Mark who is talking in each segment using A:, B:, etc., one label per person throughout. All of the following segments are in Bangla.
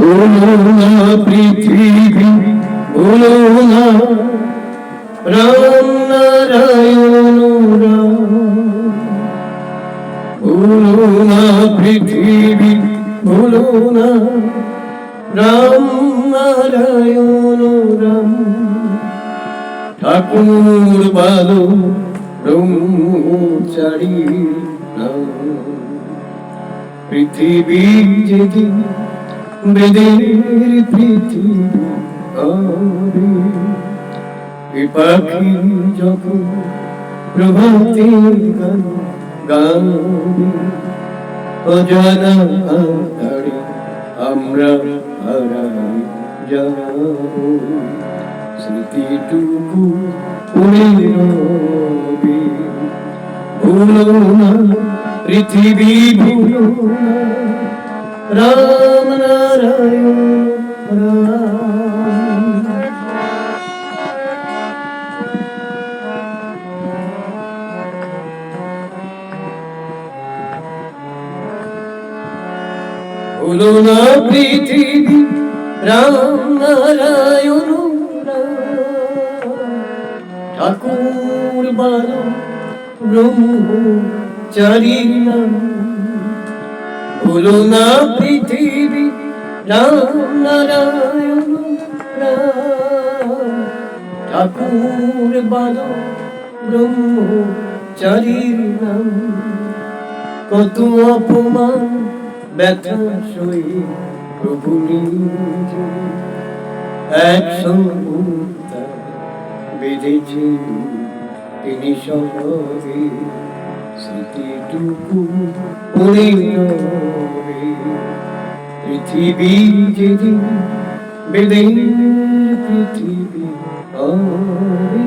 A: ভুলো না পৃথিবী, ভুলো না রাম নারায়ণ রাম। ভুলো না পৃথিবী, ভুলো না রাম নারায়ণ রাম। ঠাকুর বালো ব্রহ্মচারী নাম। পৃথিবী যেদিন বেদের পৃথিবী হবে, এ পাখি যখন প্রভাতে গান গাবে, অজানা আধারে আমরা হারাই যাব, স্মৃতিটুকু পড়ে রবে। ভুলো না পৃথিবী, ভুলো না রাম নারায়ণ রাম। ভুলো না পৃথিবী, রাম নারায়ণ রাম। ঠাকুর বালো ব্রহ্মচারী নাম। ভুলো না পৃথিবী, রাম নারায়ণ রাম। ঠাকুর বালো ব্রহ্মচারী নাম। কত অপমান ব্যথা সই প্রভু নিজে, একসঙ্গে বেঁধেছে তিনি সবে, স্মৃতিটুকু পড়ে রবে। পৃথিবী যেদিন বেদের পৃথিবী হবে।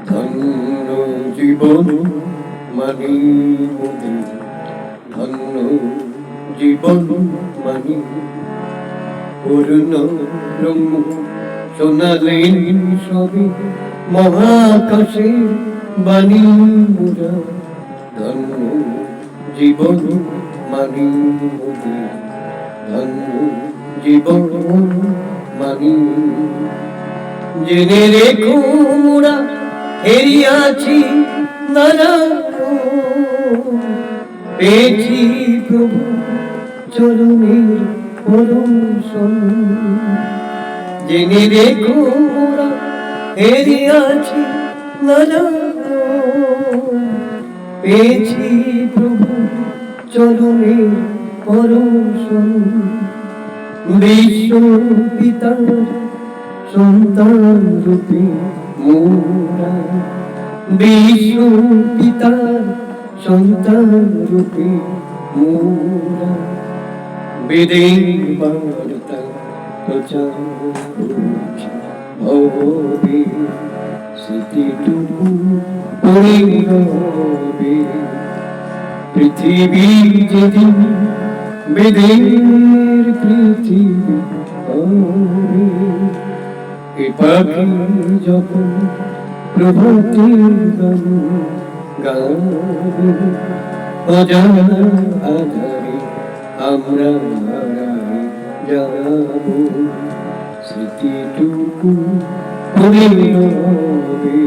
A: ধন্য জীবন মানি মোদের, ধন্য জীবন মানি। পূর্ণ ব্রহ্ম শোনালেন সবে, মহাকাশে বাণী মুরা। ধন্য জীবন মানি মোদের, ধন্য জীবন মানি। জেনে রেখো মোরা হেরিয়াছি নারায়ণ, পেয়েছি প্রভু চরণের পরম শরণ। জেনে রেখো মোরা হেরিয়াছি নারায়ণ, পেয়েছি প্রভু চরণের পরম শরণ। বিশ্ব পিতার সন্তান রূপে মোরা, বিশ্ব পিতার সন্তান রূপে মোরা। বেদের বার্তা প্রচার করছি হবে, স্মৃতিটুকু পড়ে রবে। পৃথিবী যেদিন বেদের পৃথিবী হবে, এ পাখি যখন প্রভাতের গান গাবে, অজানা আধারে আমরা হারাই যাব, স্মৃতিটুকু পড়ে রবে।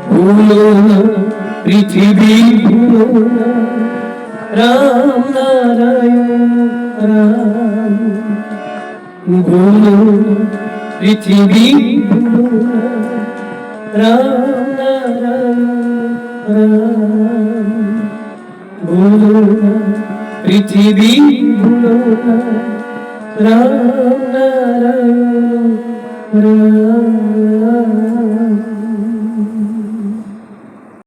A: ভুলো না পৃথিবী, ভুলো না রাম নারায়ণ রাম। ভুলো না পৃথিবী, ভুলো না রাম নারায়ণ রাম। ভুলো না পৃথিবী, ভুলো না রাম নারায়ণ রাম।